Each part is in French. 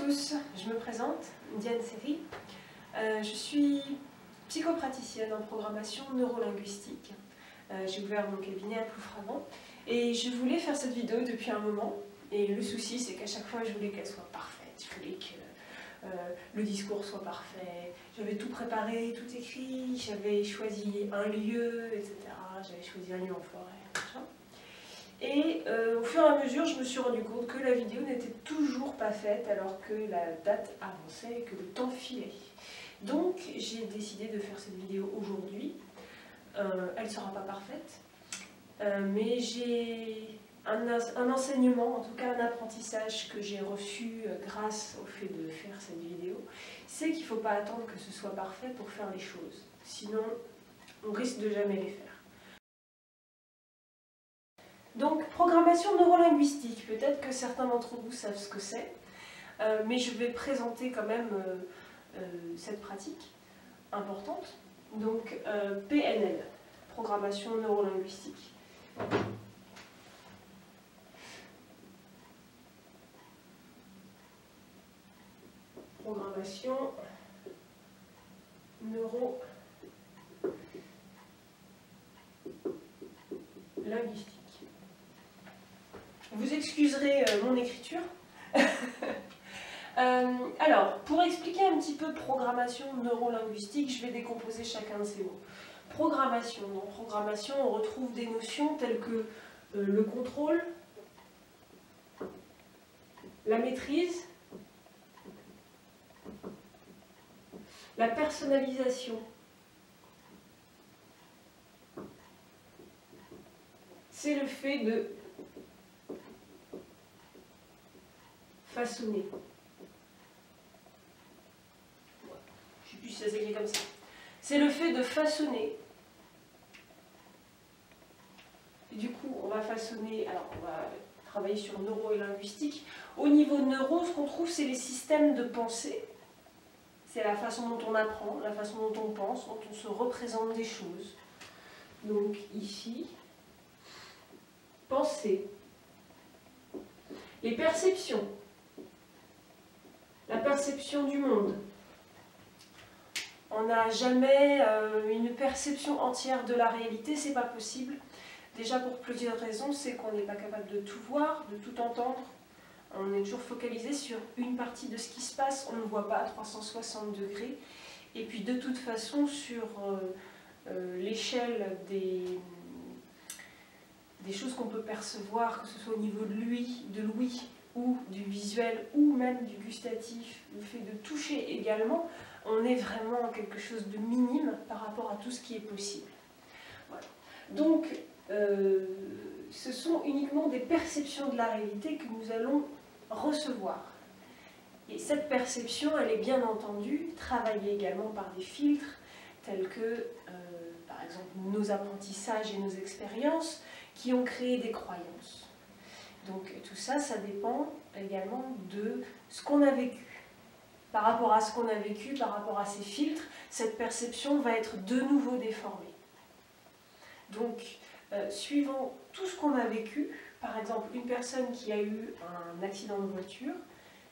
tous, je me présente, Diane Seri. Je suis psychopraticienne en programmation neurolinguistique. J'ai ouvert mon cabinet à Ploufragan et je voulais faire cette vidéo depuis un moment. Et le souci, c'est qu'à chaque fois, je voulais qu'elle soit parfaite. Je voulais que le discours soit parfait. J'avais tout préparé, tout écrit. J'avais choisi un lieu, etc. J'avais choisi un lieu en forêt, machin. Et au fur et à mesure, je me suis rendu compte que la vidéo n'était toujours pas faite alors que la date avançait et que le temps filait. Donc j'ai décidé de faire cette vidéo aujourd'hui. Elle ne sera pas parfaite, mais j'ai un enseignement, en tout cas un apprentissage que j'ai reçu grâce au fait de faire cette vidéo, c'est qu'il ne faut pas attendre que ce soit parfait pour faire les choses. Sinon, on risque de jamais les faire. Donc, programmation neurolinguistique, peut-être que certains d'entre vous savent ce que c'est, mais je vais présenter quand même cette pratique importante. Donc, PNL, programmation neurolinguistique. Programmation neurolinguistique. Vous excuserez mon écriture. Alors, pour expliquer un petit peu programmation neurolinguistique, je vais décomposer chacun de ces mots. Programmation. Dans programmation, on retrouve des notions telles que le contrôle, la maîtrise, la personnalisation. C'est le fait de façonner. Je ne sais plus si ça s'écrit comme ça. C'est le fait de façonner. Et du coup, on va façonner, alors on va travailler sur neuro et linguistique. Au niveau neuro, ce qu'on trouve, c'est les systèmes de pensée. C'est la façon dont on apprend, la façon dont on pense, dont on se représente des choses. Donc ici, penser. Les perceptions. La perception du monde. On n'a jamais une perception entière de la réalité, c'est pas possible. Déjà pour plusieurs raisons, c'est qu'on n'est pas capable de tout voir, de tout entendre. On est toujours focalisé sur une partie de ce qui se passe, on ne voit pas à 360 degrés. Et puis de toute façon, sur l'échelle des choses qu'on peut percevoir, que ce soit au niveau de l'ouïe, ou du visuel, ou même du gustatif, le fait de toucher également, on est vraiment quelque chose de minime par rapport à tout ce qui est possible. Voilà. Donc, ce sont uniquement des perceptions de la réalité que nous allons recevoir. Et cette perception, elle est bien entendu travaillée également par des filtres, tels que, par exemple, nos apprentissages et nos expériences, qui ont créé des croyances. Donc tout ça, ça dépend également de ce qu'on a vécu. Par rapport à ce qu'on a vécu, par rapport à ces filtres, cette perception va être de nouveau déformée. Donc, suivant tout ce qu'on a vécu, par exemple une personne qui a eu un accident de voiture,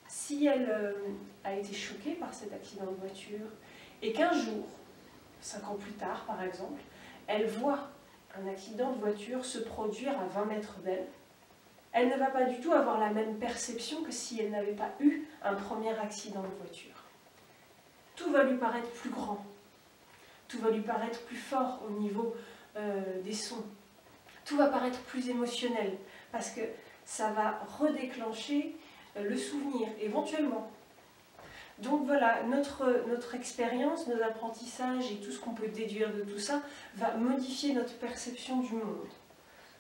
si elle a été choquée par cet accident de voiture, et qu'un jour, 5 ans plus tard par exemple, elle voit un accident de voiture se produire à 20 mètres d'elle, elle ne va pas du tout avoir la même perception que si elle n'avait pas eu un premier accident de voiture. Tout va lui paraître plus grand, tout va lui paraître plus fort au niveau des sons, tout va paraître plus émotionnel, parce que ça va redéclencher le souvenir, éventuellement. Donc voilà, notre expérience, nos apprentissages et tout ce qu'on peut déduire de tout ça va modifier notre perception du monde.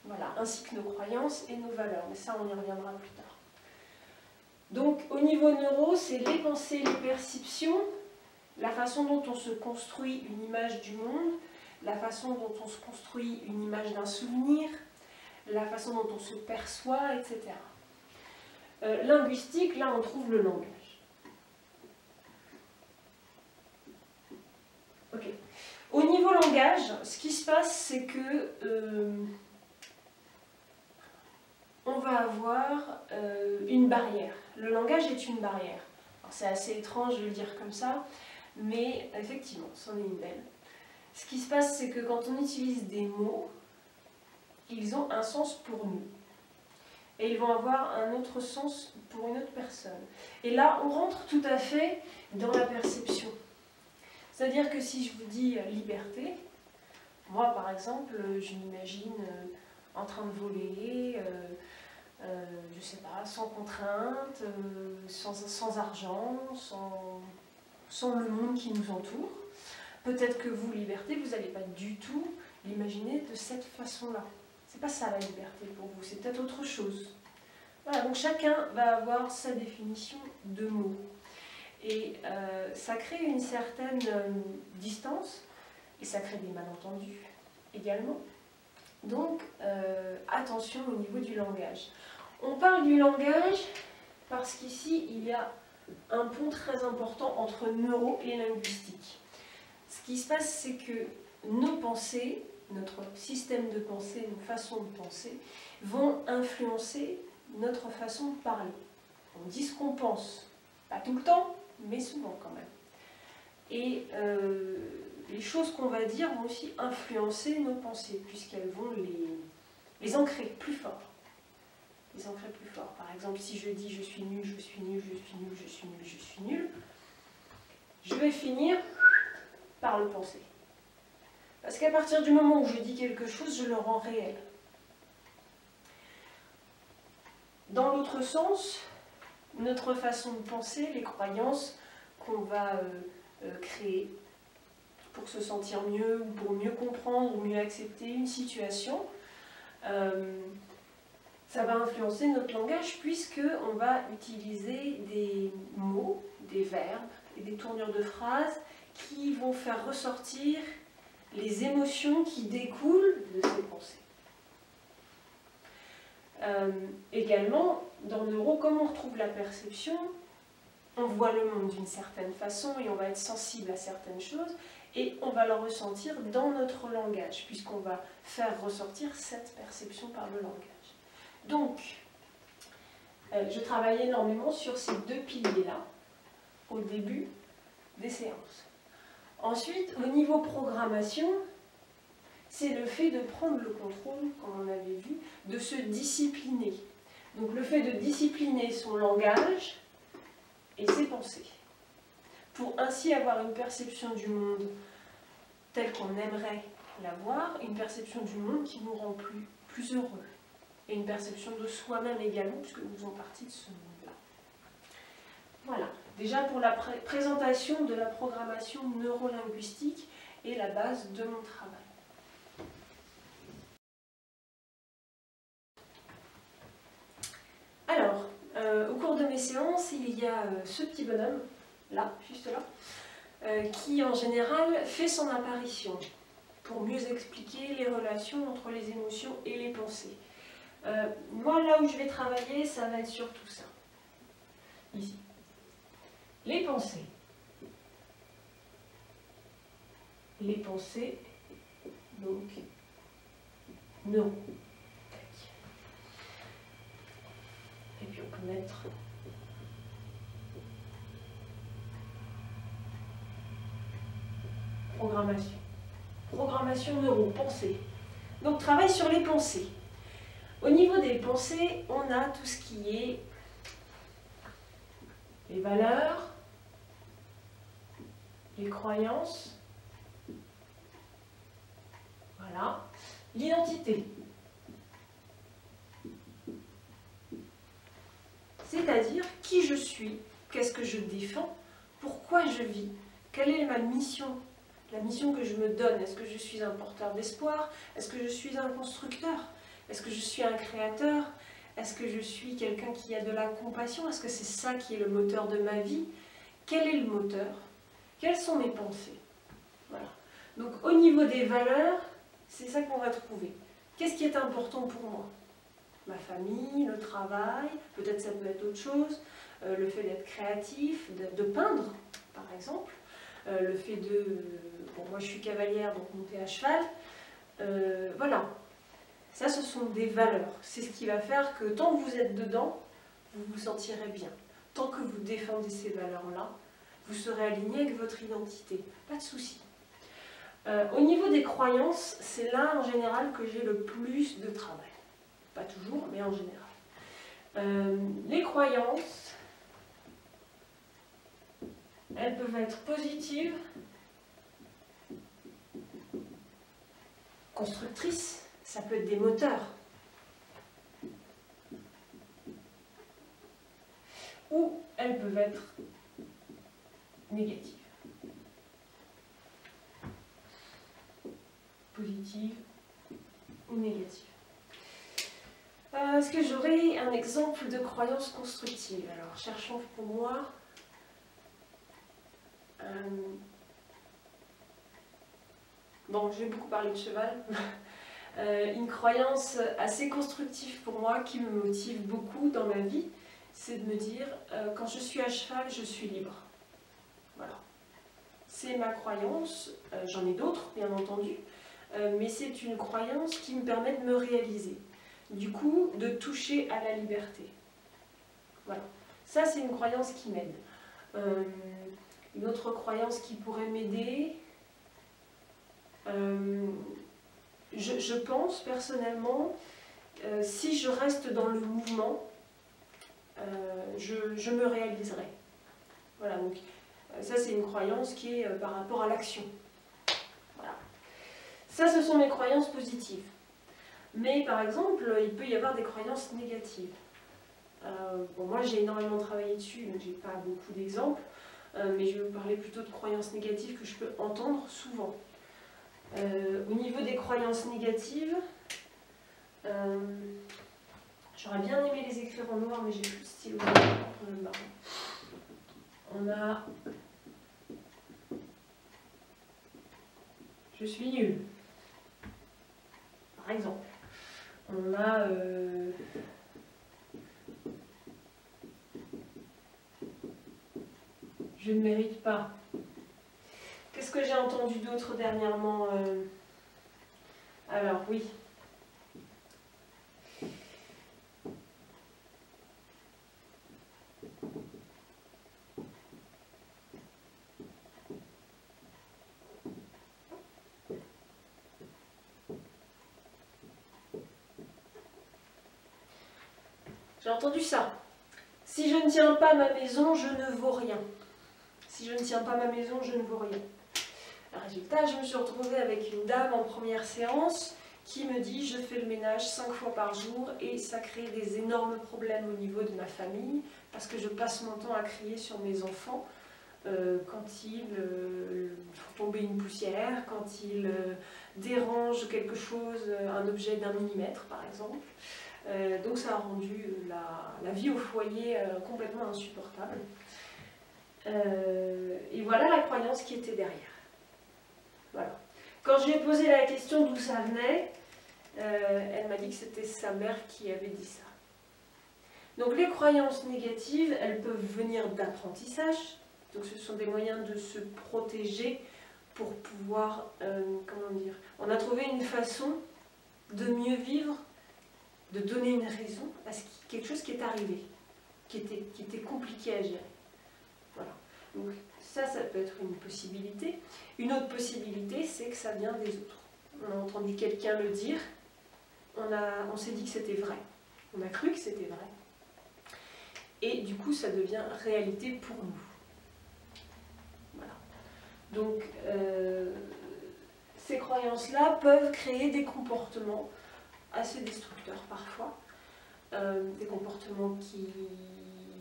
Voilà, ainsi que nos croyances et nos valeurs, mais ça on y reviendra plus tard. Donc au niveau neuro, c'est les pensées, les perceptions, la façon dont on se construit une image du monde, la façon dont on se construit une image d'un souvenir, la façon dont on se perçoit, etc. Linguistique, là on trouve le langage. Ok. Au niveau langage, ce qui se passe, c'est que on va avoir une barrière. Le langage est une barrière. c'est assez étrange de le dire comme ça, mais effectivement, c'en est une belle. Ce qui se passe, c'est que quand on utilise des mots, ils ont un sens pour nous. Et ils vont avoir un autre sens pour une autre personne. Et là, on rentre tout à fait dans la perception. C'est-à-dire que si je vous dis liberté, moi par exemple, je m'imagine en train de voler, je sais pas, sans contrainte, sans argent, sans le monde qui nous entoure. Peut-être que vous, liberté, vous n'allez pas du tout l'imaginer de cette façon-là. C'est pas ça la liberté pour vous, c'est peut-être autre chose. Voilà, donc chacun va avoir sa définition de mots. Et ça crée une certaine distance, et ça crée des malentendus également. Donc, attention au niveau du langage. On parle du langage parce qu'ici, il y a un pont très important entre neuro et linguistique. Ce qui se passe, c'est que nos pensées, notre système de pensée, nos façons de penser, vont influencer notre façon de parler. On dit ce qu'on pense, pas tout le temps, mais souvent quand même. Et les choses qu'on va dire vont aussi influencer nos pensées, puisqu'elles vont les ancrer plus fort. Les ancrer plus fort. Par exemple, si je dis je suis nul, je suis nul, je suis nul, je suis nul, je suis nul, je vais finir par le penser. Parce qu'à partir du moment où je dis quelque chose, je le rends réel. Dans l'autre sens, notre façon de penser, les croyances qu'on va créer pour se sentir mieux ou pour mieux comprendre ou mieux accepter une situation, ça va influencer notre langage puisqu'on va utiliser des mots, des verbes et des tournures de phrases qui vont faire ressortir les émotions qui découlent de ces pensées. Également, dans le neuro, comme on retrouve la perception, on voit le monde d'une certaine façon et on va être sensible à certaines choses et on va le ressentir dans notre langage puisqu'on va faire ressortir cette perception par le langage. Donc, je travaille énormément sur ces deux piliers-là au début des séances. Ensuite, au niveau programmation, c'est le fait de prendre le contrôle, comme on avait vu, de se discipliner. Donc le fait de discipliner son langage et ses pensées, pour ainsi avoir une perception du monde telle qu'on aimerait l'avoir, une perception du monde qui nous rend plus heureux, et une perception de soi-même également, puisque nous faisons partie de ce monde-là. Voilà, déjà pour la présentation de la programmation neurolinguistique et la base de mon travail. Alors, au cours de mes séances, il y a ce petit bonhomme, là, juste là, qui en général fait son apparition pour mieux expliquer les relations entre les émotions et les pensées. Moi, là où je vais travailler, ça va être surtout ça. Ici. Les pensées. Les pensées, donc, neuro. Et puis on peut mettre programmation. Programmation neuro, pensée. Donc travail sur les pensées. Au niveau des pensées, on a tout ce qui est les valeurs, les croyances, voilà, l'identité. C'est-à-dire qui je suis, qu'est-ce que je défends, pourquoi je vis, quelle est ma mission, la mission que je me donne. Est-ce que je suis un porteur d'espoir? Est-ce que je suis un constructeur? Est-ce que je suis un créateur? Est-ce que je suis quelqu'un qui a de la compassion? Est-ce que c'est ça qui est le moteur de ma vie? Quel est le moteur? Quelles sont mes pensées? Voilà. Donc au niveau des valeurs, c'est ça qu'on va trouver. Qu'est-ce qui est important pour moi? Ma famille, le travail, peut-être ça peut être autre chose, le fait d'être créatif, de peindre par exemple, le fait de... Bon, moi je suis cavalière, donc monter à cheval, voilà. Ça, ce sont des valeurs. C'est ce qui va faire que tant que vous êtes dedans, vous vous sentirez bien. Tant que vous défendez ces valeurs-là, vous serez aligné avec votre identité. Pas de souci. Au niveau des croyances, c'est là en général que j'ai le plus de travail. Pas toujours, mais en général. Les croyances, elles peuvent être positives, constructrices, ça peut être des moteurs. Ou elles peuvent être négatives. Positives ou négatives. Est-ce que j'aurais un exemple de croyance constructive? Alors, cherchons pour moi. Bon, j'ai beaucoup parlé de cheval. Une croyance assez constructive pour moi, qui me motive beaucoup dans ma vie, c'est de me dire, quand je suis à cheval, je suis libre. Voilà. C'est ma croyance, j'en ai d'autres, bien entendu, mais c'est une croyance qui me permet de me réaliser. Du coup, de toucher à la liberté. Voilà. Ça, c'est une croyance qui m'aide. Une autre croyance qui pourrait m'aider, je pense personnellement, si je reste dans le mouvement, je me réaliserai. Voilà, donc ça c'est une croyance qui est par rapport à l'action. Voilà. Ça, ce sont mes croyances positives. Mais par exemple, il peut y avoir des croyances négatives. Bon, moi j'ai énormément travaillé dessus, donc j'ai pas beaucoup d'exemples, mais je vais vous parler plutôt de croyances négatives que je peux entendre souvent. Au niveau des croyances négatives, j'aurais bien aimé les écrire en noir, mais j'ai plus de stylo. On a... Je suis nulle. Par exemple. On a... Je ne mérite pas. Qu'est-ce que j'ai entendu d'autre dernièrement? Alors, oui. J'ai entendu ça. Si je ne tiens pas ma maison, je ne vaux rien. Si je ne tiens pas ma maison, je ne vaux rien. Résultat, je me suis retrouvée avec une dame en première séance qui me dit: je fais le ménage 5 fois par jour et ça crée des énormes problèmes au niveau de ma famille parce que je passe mon temps à crier sur mes enfants quand ils font tomber une poussière, quand ils dérangent quelque chose, un objet d'1 millimètre par exemple. Donc ça a rendu la vie au foyer complètement insupportable. Et voilà la croyance qui était derrière. Voilà. Quand je lui ai posé la question d'où ça venait, elle m'a dit que c'était sa mère qui avait dit ça. Donc les croyances négatives, elles peuvent venir d'apprentissage. Donc ce sont des moyens de se protéger pour pouvoir, comment dire, on a trouvé une façon de mieux vivre, de donner une raison à quelque chose qui est arrivé, qui était compliqué à gérer. Voilà. Donc ça peut être une possibilité. Une autre possibilité, c'est que ça vient des autres. On a entendu quelqu'un le dire, on s'est dit que c'était vrai. On a cru que c'était vrai. Et du coup, ça devient réalité pour nous. Voilà. Donc, ces croyances-là peuvent créer des comportements assez destructeurs parfois, des comportements qui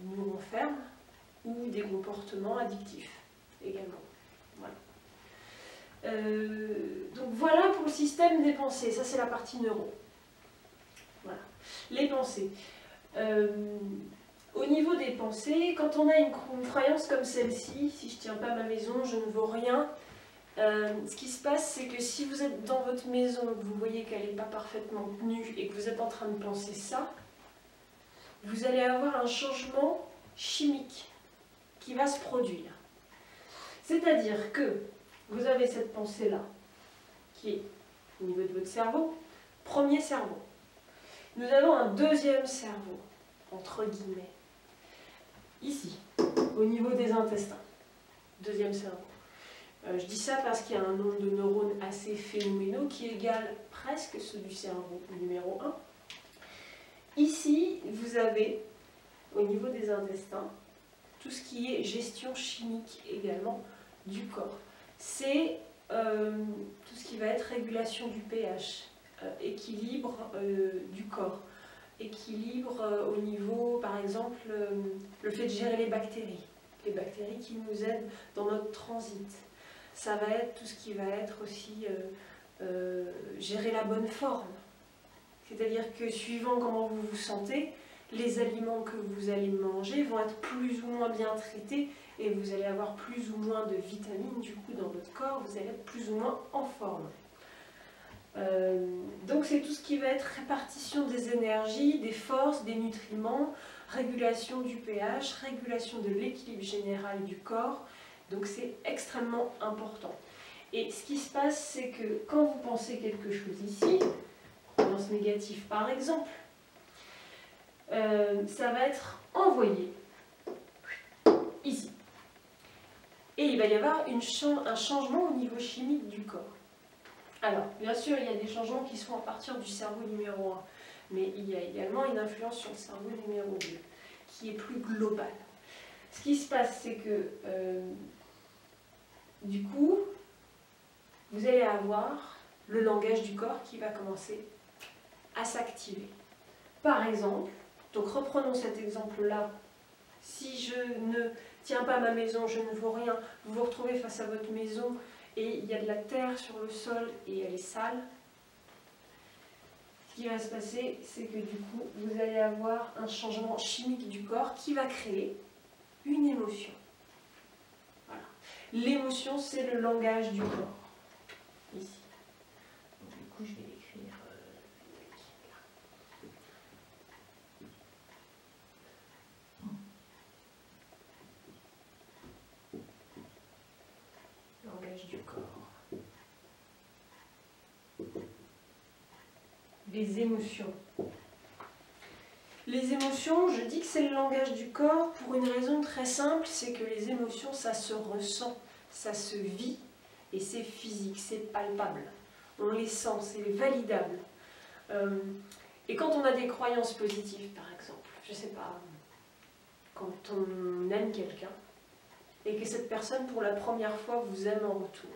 nous renferment, ou des comportements addictifs également. Voilà. Donc voilà pour le système des pensées, ça c'est la partie neuro. Voilà. Les pensées. Au niveau des pensées, quand on a une croyance comme celle-ci, si je ne tiens pas ma maison, je ne vaux rien, ce qui se passe, c'est que si vous êtes dans votre maison, que vous voyez qu'elle n'est pas parfaitement tenue et que vous êtes en train de penser ça, vous allez avoir un changement chimique qui va se produire. C'est-à-dire que vous avez cette pensée-là, qui est au niveau de votre cerveau, premier cerveau. Nous avons un deuxième cerveau, entre guillemets. ici, au niveau des intestins. Deuxième cerveau. Je dis ça parce qu'il y a un nombre de neurones assez phénoménaux qui égale presque ceux du cerveau numéro 1. Ici, vous avez, au niveau des intestins, tout ce qui est gestion chimique également du corps. C'est tout ce qui va être régulation du pH, équilibre du corps, équilibre au niveau, par exemple, le fait de gérer les bactéries qui nous aident dans notre transit. Ça va être tout ce qui va être aussi gérer la bonne forme. C'est-à-dire que suivant comment vous vous sentez, les aliments que vous allez manger vont être plus ou moins bien traités et vous allez avoir plus ou moins de vitamines du coup dans votre corps, vous allez être plus ou moins en forme. Donc c'est tout ce qui va être répartition des énergies, des forces, des nutriments, régulation du pH, régulation de l'équilibre général du corps. Donc c'est extrêmement important. Et ce qui se passe, c'est que quand vous pensez quelque chose ici, croyance négative par exemple, ça va être envoyé ici. Et il va y avoir un changement au niveau chimique du corps. Alors, bien sûr, il y a des changements qui sont à partir du cerveau numéro 1, mais il y a également une influence sur le cerveau numéro 2, qui est plus globale. Ce qui se passe, c'est que, du coup, vous allez avoir le langage du corps qui va commencer à s'activer. Par exemple, donc reprenons cet exemple-là, si je ne tiens pas ma maison, je ne vaux rien, vous vous retrouvez face à votre maison et il y a de la terre sur le sol et elle est sale, ce qui va se passer, c'est que du coup, vous allez avoir un changement chimique du corps qui va créer une émotion. Voilà. L'émotion, c'est le langage du corps. Ici. Donc, du coup, je vais l'écrire là. Langage du corps. Les émotions. Les émotions, je dis que c'est le langage du corps pour une raison très simple, c'est que les émotions, ça se ressent, ça se vit, et c'est physique, c'est palpable. On les sent, c'est validable. Et quand on a des croyances positives, par exemple, je ne sais pas, quand on aime quelqu'un, et que cette personne, pour la première fois, vous aime en retour,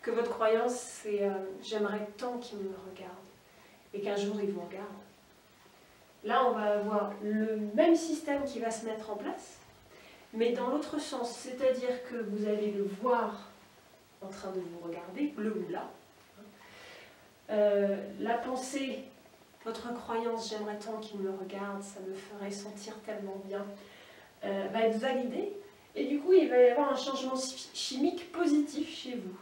que votre croyance, c'est j'aimerais tant qu'il me regarde, et qu'un jour il vous regarde. Là, on va avoir le même système qui va se mettre en place, mais dans l'autre sens, c'est-à-dire que vous allez le voir en train de vous regarder, le ou là. La pensée, votre croyance, j'aimerais tant qu'il me regarde, ça me ferait sentir tellement bien, va être validée, et du coup, il va y avoir un changement chimique positif chez vous.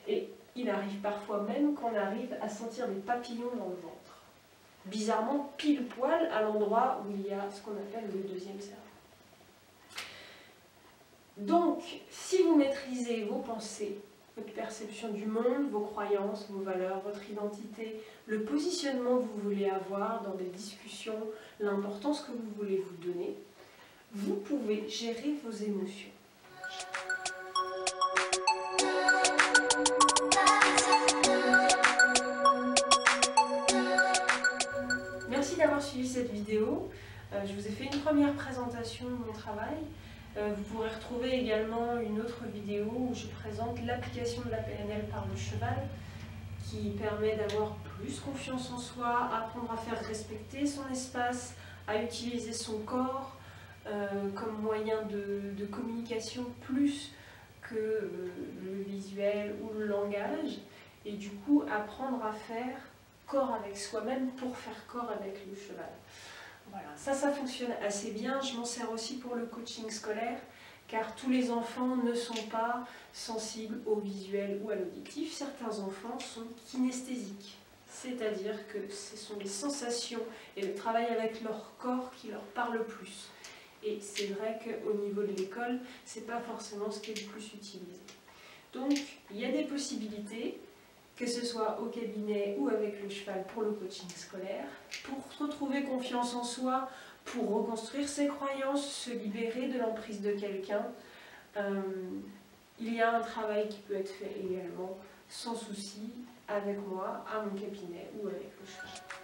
Et il arrive parfois même qu'on arrive à sentir des papillons dans le ventre. Bizarrement, pile poil à l'endroit où il y a ce qu'on appelle le deuxième cerveau. Donc, si vous maîtrisez vos pensées, votre perception du monde, vos croyances, vos valeurs, votre identité, le positionnement que vous voulez avoir dans des discussions, l'importance que vous voulez vous donner, vous pouvez gérer vos émotions. Merci d'avoir suivi cette vidéo. Je vous ai fait une première présentation de mon travail. Vous pourrez retrouver également une autre vidéo où je présente l'application de la PNL par le cheval qui permet d'avoir plus confiance en soi, apprendre à faire respecter son espace, à utiliser son corps comme moyen de communication plus que le visuel ou le langage, et du coup apprendre à faire corps avec soi-même pour faire corps avec le cheval. Voilà, ça fonctionne assez bien. Je m'en sers aussi pour le coaching scolaire, car tous les enfants ne sont pas sensibles au visuel ou à l'auditif. Certains enfants sont kinesthésiques, c'est-à-dire que ce sont les sensations et le travail avec leur corps qui leur parlent plus. Et c'est vrai qu'au niveau de l'école, ce n'est pas forcément ce qui est le plus utilisé. Donc, il y a des possibilités, que ce soit au cabinet ou avec le cheval pour le coaching scolaire, pour retrouver confiance en soi, pour reconstruire ses croyances, se libérer de l'emprise de quelqu'un. Il y a un travail qui peut être fait également, sans souci, avec moi, à mon cabinet ou avec le chef.